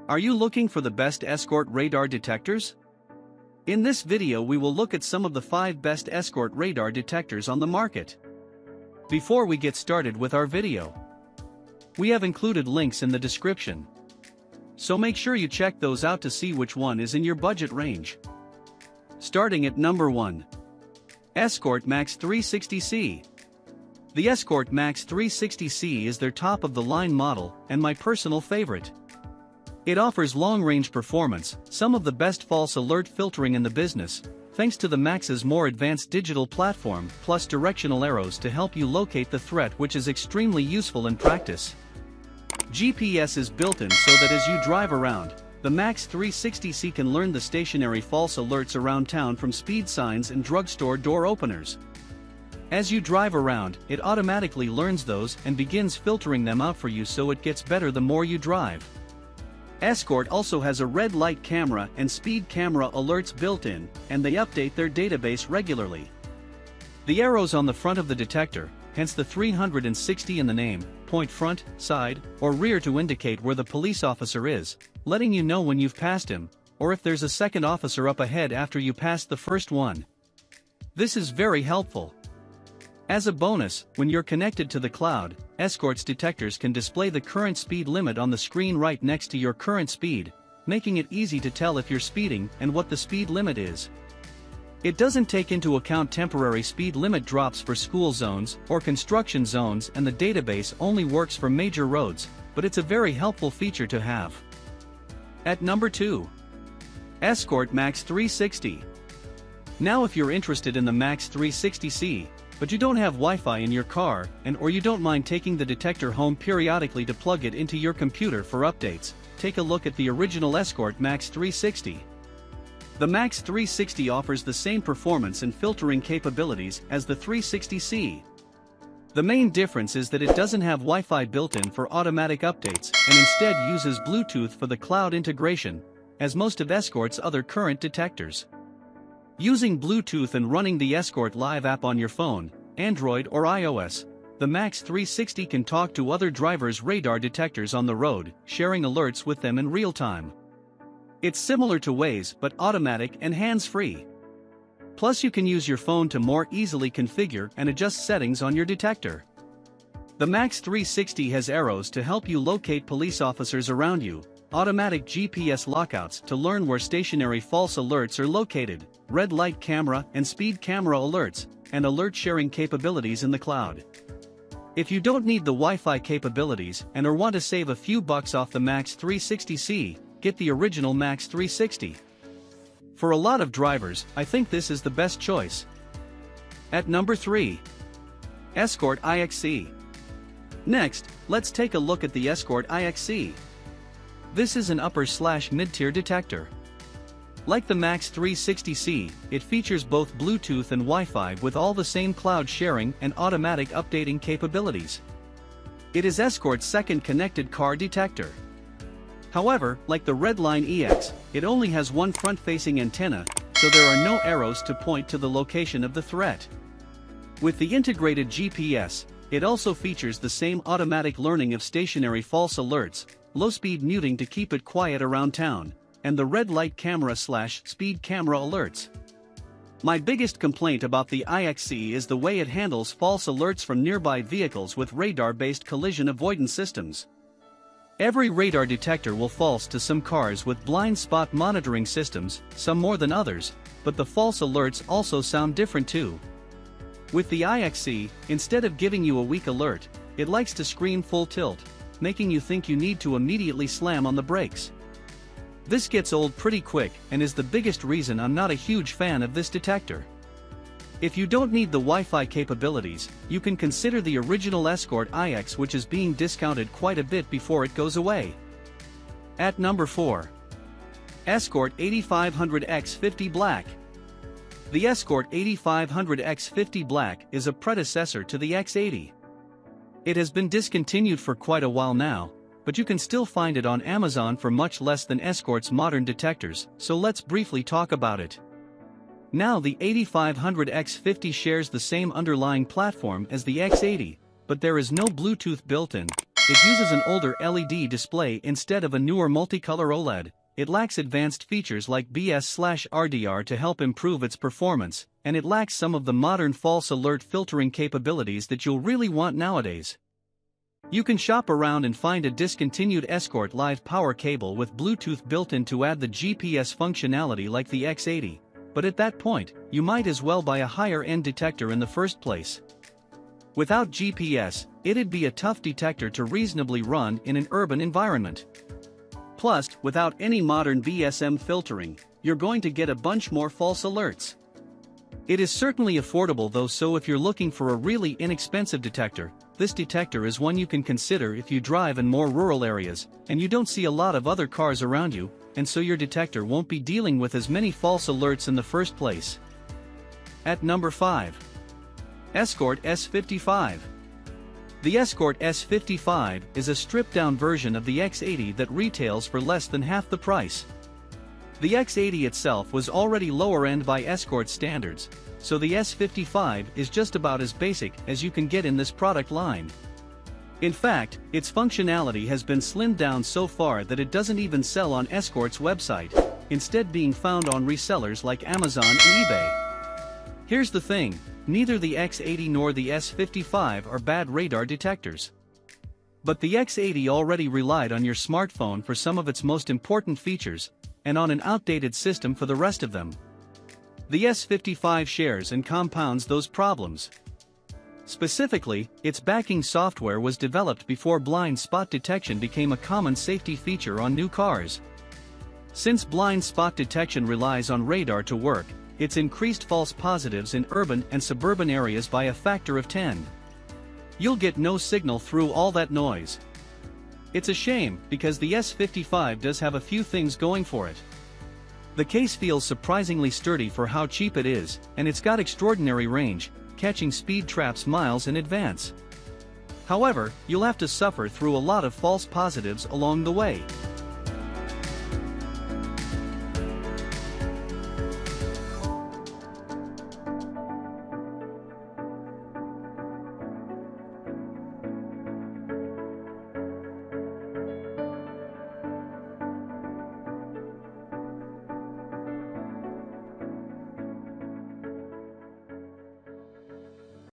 Are you looking for the best Escort radar detectors? In this video we will look at some of the 5 best Escort radar detectors on the market. Before we get started with our video, we have included links in the description, so make sure you check those out to see which one is in your budget range. Starting at number 1. Escort Max 360C. The Escort Max 360C is their top-of-the-line model and my personal favorite. It offers long-range performance, some of the best false alert filtering in the business, thanks to the Max's more advanced digital platform plus directional arrows to help you locate the threat, which is extremely useful in practice. GPS is built in so that as you drive around, the Max 360C can learn the stationary false alerts around town from speed signs and drugstore door openers. As you drive around, it automatically learns those and begins filtering them out for you, so it gets better the more you drive. Escort also has a red light camera and speed camera alerts built in, and they update their database regularly. The arrows on the front of the detector, hence the 360 in the name, point front, side, or rear to indicate where the police officer is, letting you know when you've passed him, or if there's a second officer up ahead after you passed the first one. This is very helpful. As a bonus, when you're connected to the cloud, Escort's detectors can display the current speed limit on the screen right next to your current speed, making it easy to tell if you're speeding and what the speed limit is. It doesn't take into account temporary speed limit drops for school zones or construction zones, and the database only works for major roads, but it's a very helpful feature to have. At number 2. Escort Max 360. Now if you're interested in the Max 360C, but you don't have Wi-Fi in your car or you don't mind taking the detector home periodically to plug it into your computer for updates, take a look at the original Escort Max 360. The Max 360 offers the same performance and filtering capabilities as the 360C. The main difference is that it doesn't have Wi-Fi built in for automatic updates and instead uses Bluetooth for the cloud integration, as most of Escort's other current detectors. Using Bluetooth and running the Escort Live app on your phone, Android or iOS, the Max 360 can talk to other drivers' radar detectors on the road, sharing alerts with them in real time. It's similar to Waze but automatic and hands-free. Plus you can use your phone to more easily configure and adjust settings on your detector. The Max 360 has arrows to help you locate police officers around you, automatic GPS lockouts to learn where stationary false alerts are located, red light camera and speed camera alerts, and alert sharing capabilities in the cloud. If you don't need the Wi-Fi capabilities or want to save a few bucks off the Max 360C, get the original Max 360. For a lot of drivers, I think this is the best choice. At number 3. Escort IXC. Next, let's take a look at the Escort IXC. This is an upper/mid-tier detector. Like the Max 360C, it features both Bluetooth and Wi-Fi with all the same cloud sharing and automatic updating capabilities. It is Escort's second connected car detector. However, like the Redline EX, it only has one front-facing antenna, so there are no arrows to point to the location of the threat. With the integrated GPS, it also features the same automatic learning of stationary false alerts, low-speed muting to keep it quiet around town, and the red light camera/speed camera alerts. My biggest complaint about the IXC is the way it handles false alerts from nearby vehicles with radar-based collision avoidance systems. Every radar detector will false to some cars with blind spot monitoring systems, some more than others, but the false alerts also sound different too. With the IXC, instead of giving you a weak alert, it likes to scream full tilt, making you think you need to immediately slam on the brakes. This gets old pretty quick and is the biggest reason I'm not a huge fan of this detector. If you don't need the Wi-Fi capabilities, you can consider the original Escort IX, which is being discounted quite a bit before it goes away. At number 4. Escort 8500X50 Black. The Escort 8500X50 Black is a predecessor to the X80. It has been discontinued for quite a while now, but you can still find it on Amazon for much less than Escort's modern detectors, so let's briefly talk about it. Now the 8500X50 shares the same underlying platform as the X80, but there is no Bluetooth built in, It uses an older LED display instead of a newer multicolor OLED. It lacks advanced features like BS/RDR to help improve its performance, and it lacks some of the modern false alert filtering capabilities that you'll really want nowadays. You can shop around and find a discontinued Escort Live power cable with Bluetooth built in to add the GPS functionality like the X80, but at that point, you might as well buy a higher-end detector in the first place. Without GPS, it'd be a tough detector to reasonably run in an urban environment. Plus, without any modern BSM filtering, you're going to get a bunch more false alerts. It is certainly affordable though, so if you're looking for a really inexpensive detector, this detector is one you can consider if you drive in more rural areas, and you don't see a lot of other cars around you, and so your detector won't be dealing with as many false alerts in the first place. At number 5. Escort S55. The Escort S55 is a stripped-down version of the X80 that retails for less than half the price. The X80 itself was already lower-end by Escort standards, so the S55 is just about as basic as you can get in this product line. In fact, its functionality has been slimmed down so far that it doesn't even sell on Escort's website, instead being found on resellers like Amazon and eBay. Here's the thing, neither the X80 nor the S55 are bad radar detectors. But the X80 already relied on your smartphone for some of its most important features, and on an outdated system for the rest of them. The S55 shares and compounds those problems. Specifically, its backing software was developed before blind spot detection became a common safety feature on new cars. Since blind spot detection relies on radar to work, it's increased false positives in urban and suburban areas by a factor of 10. You'll get no signal through all that noise. It's a shame, because the S55 does have a few things going for it. The case feels surprisingly sturdy for how cheap it is, and it's got extraordinary range, catching speed traps miles in advance. However, you'll have to suffer through a lot of false positives along the way.